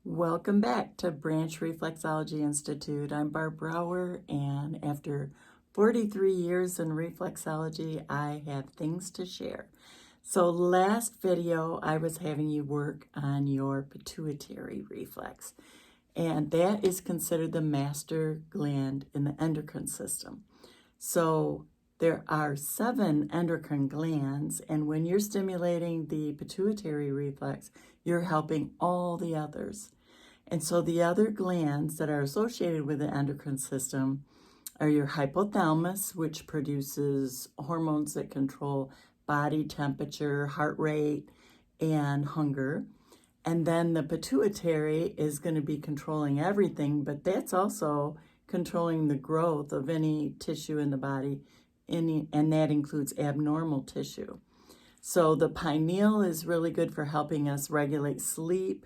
Welcome back to Branch Reflexology Institute. I'm Barb Brower, and after 43 years in reflexology, I have things to share. So last video, I was having you work on your pituitary reflex, and that is considered the master gland in the endocrine system. So there are 7 endocrine glands, and when you're stimulating the pituitary reflex, you're helping all the others. And so the other glands that are associated with the endocrine system are your hypothalamus, which produces hormones that control body temperature, heart rate, and hunger. And then the pituitary is going to be controlling everything, but that's also controlling the growth of any tissue in the body, and that includes abnormal tissue. So the pineal is really good for helping us regulate sleep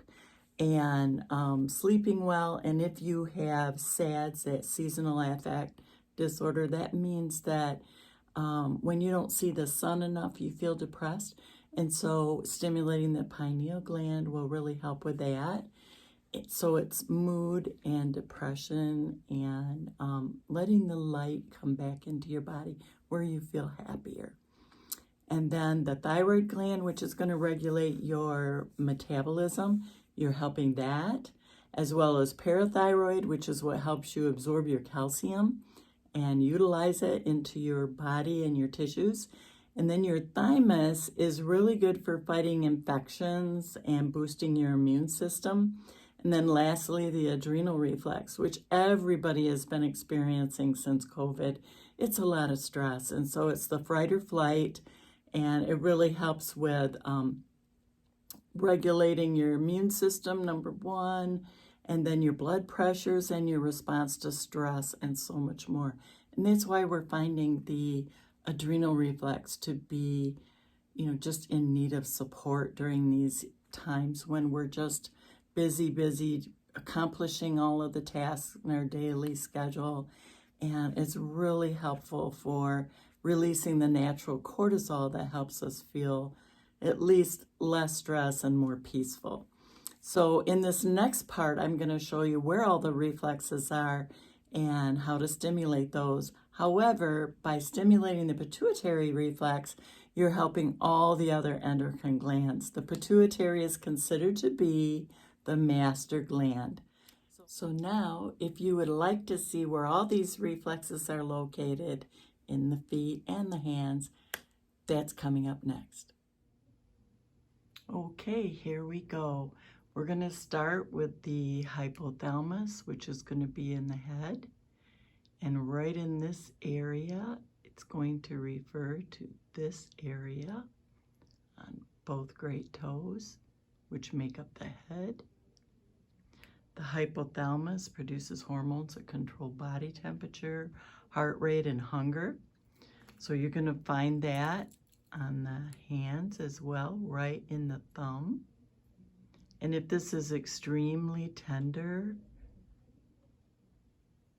and sleeping well. And if you have SADS, that seasonal affect disorder, that means that when you don't see the sun enough, you feel depressed. And so stimulating the pineal gland will really help with that. So it's mood and depression and letting the light come back into your body where you feel happier. And then the thyroid gland, which is going to regulate your metabolism, you're helping that, as well as parathyroid, which is what helps you absorb your calcium and utilize it into your body and your tissues. And then your thymus is really good for fighting infections and boosting your immune system. And then lastly, the adrenal reflex, which everybody has been experiencing since COVID. It's a lot of stress. And so it's the fight or flight, and it really helps with regulating your immune system, number 1, and then your blood pressures and your response to stress and so much more. And that's why we're finding the adrenal reflex to be, just in need of support during these times when we're just busy accomplishing all of the tasks in our daily schedule. And it's really helpful for releasing the natural cortisol that helps us feel at least less stress and more peaceful. So in this next part, I'm going to show you where all the reflexes are and how to stimulate those. However, by stimulating the pituitary reflex, you're helping all the other endocrine glands. The pituitary is considered to be the master gland. So now, if you would like to see where all these reflexes are located in the feet and the hands, that's coming up next. Okay, here we go. We're going to start with the hypothalamus, which is going to be in the head. And right in this area, it's going to refer to this area on both great toes, which make up the head. The hypothalamus produces hormones that control body temperature, heart rate, and hunger. So you're going to find that on the hands as well, right in the thumb. And if this is extremely tender,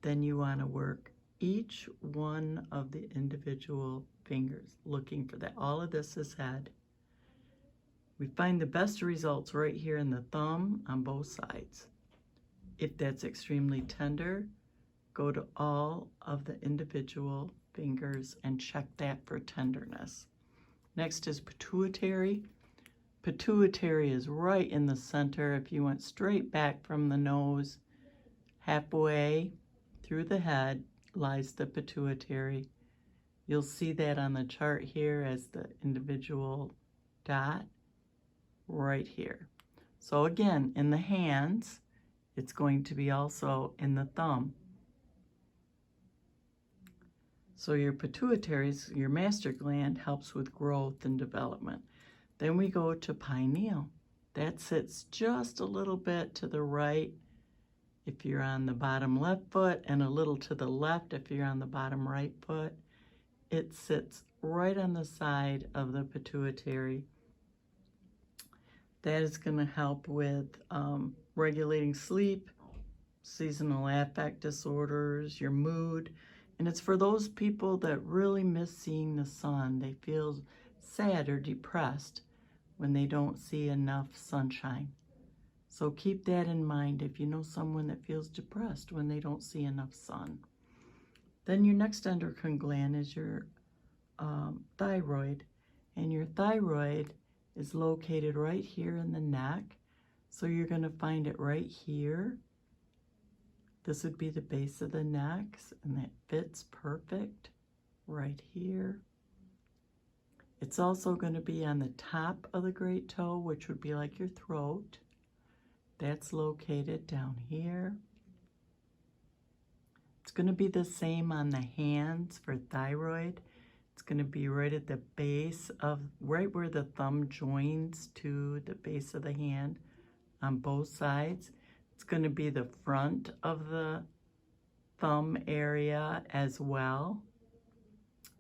then you want to work each one of the individual fingers, looking for that. All of this is head. We find the best results right here in the thumb on both sides. If that's extremely tender, go to all of the individual fingers and check that for tenderness. Next is pituitary. Pituitary is right in the center. If you went straight back from the nose, halfway through the head lies the pituitary. You'll see that on the chart here as the individual dot right here. So again, in the hands, it's going to be also in the thumb. So your pituitary, your master gland, helps with growth and development. Then we go to pineal. That sits just a little bit to the right if you're on the bottom left foot, and a little to the left if you're on the bottom right foot. It sits right on the side of the pituitary. That is going to help with regulating sleep, seasonal affect disorders, your mood. And it's for those people that really miss seeing the sun. They feel sad or depressed when they don't see enough sunshine. So keep that in mind if you know someone that feels depressed when they don't see enough sun. Then your next endocrine gland is your thyroid. And your thyroid is located right here in the neck. So you're going to find it right here. This would be the base of the neck, and that fits perfect right here. It's also going to be on the top of the great toe, which would be like your throat. That's located down here. It's going to be the same on the hands for thyroid. It's going to be right at the base of, right where the thumb joins to the base of the hand on both sides. It's going to be the front of the thumb area as well.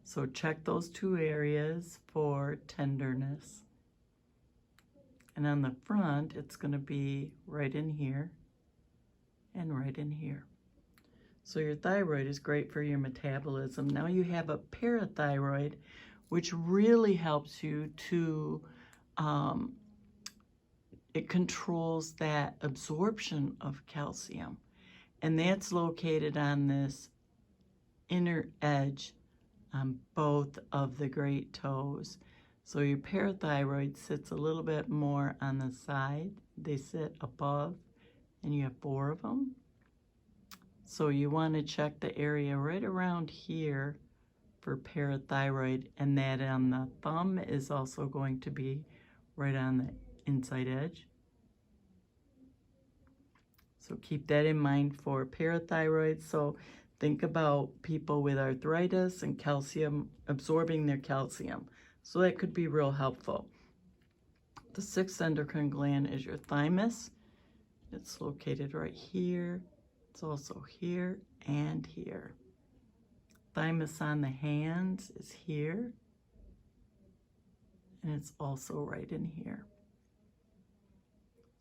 So check those two areas for tenderness. And on the front, it's going to be right in here and right in here. So your thyroid is great for your metabolism. Now you have a parathyroid, which really helps you to, it controls that absorption of calcium. And that's located on this inner edge on both of the great toes. So your parathyroid sits a little bit more on the side. They sit above, and you have 4 of them. So you want to check the area right around here for parathyroid, and that on the thumb is also going to be right on the inside edge. So keep that in mind for parathyroid. So think about people with arthritis and calcium, absorbing their calcium. So that could be real helpful. The 6th endocrine gland is your thymus. It's located right here. It's also here and here. Thymus on the hands is here. And it's also right in here.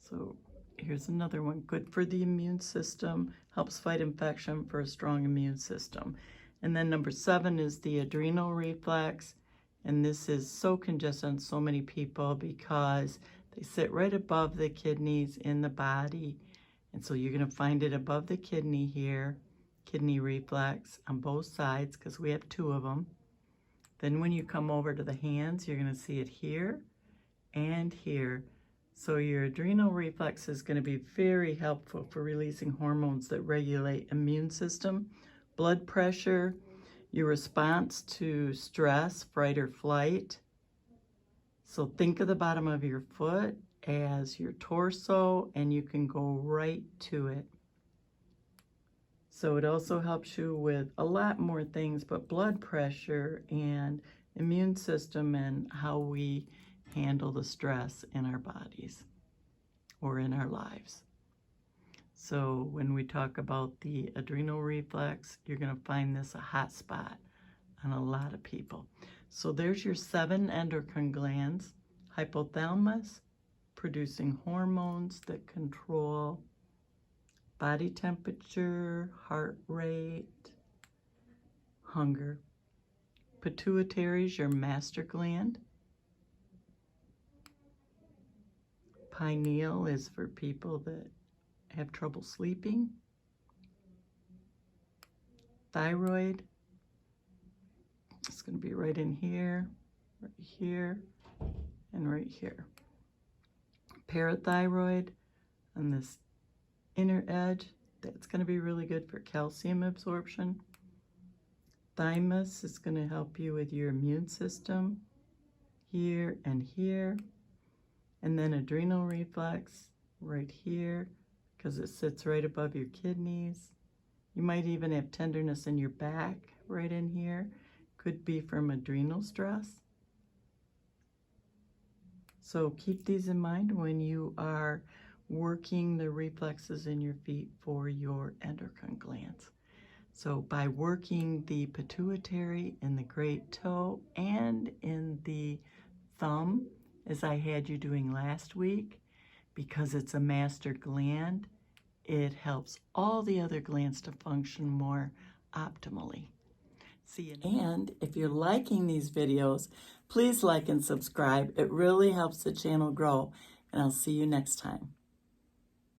So here's another one. Good for the immune system. Helps fight infection for a strong immune system. And then number 7 is the adrenal reflex. And this is so congested on so many people because they sit right above the kidneys in the body. And so you're going to find it above the kidney here, kidney reflex on both sides because we have 2 of them. Then when you come over to the hands, you're going to see it here and here. So your adrenal reflex is going to be very helpful for releasing hormones that regulate immune system, blood pressure, your response to stress, fight or flight. So think of the bottom of your foot as your torso, and you can go right to it. So it also helps you with a lot more things, but blood pressure and immune system and how we handle the stress in our bodies or in our lives. So when we talk about the adrenal reflex, you're going to find this a hot spot on a lot of people. So there's your 7 endocrine glands. Hypothalamus, producing hormones that control body temperature, heart rate, hunger. Pituitary is your master gland. Pineal is for people that have trouble sleeping. Thyroid, it's going to be right in here, and right here. Parathyroid on this inner edge, that's going to be really good for calcium absorption. Thymus is going to help you with your immune system here and here. And then adrenal reflex right here because it sits right above your kidneys. You might even have tenderness in your back right in here. Could be from adrenal stress. So keep these in mind when you are working the reflexes in your feet for your endocrine glands. So by working the pituitary in the great toe and in the thumb, as I had you doing last week, because it's a master gland, it helps all the other glands to function more optimally. See you. And if you're liking these videos, please like and subscribe. It really helps the channel grow, and I'll see you next time.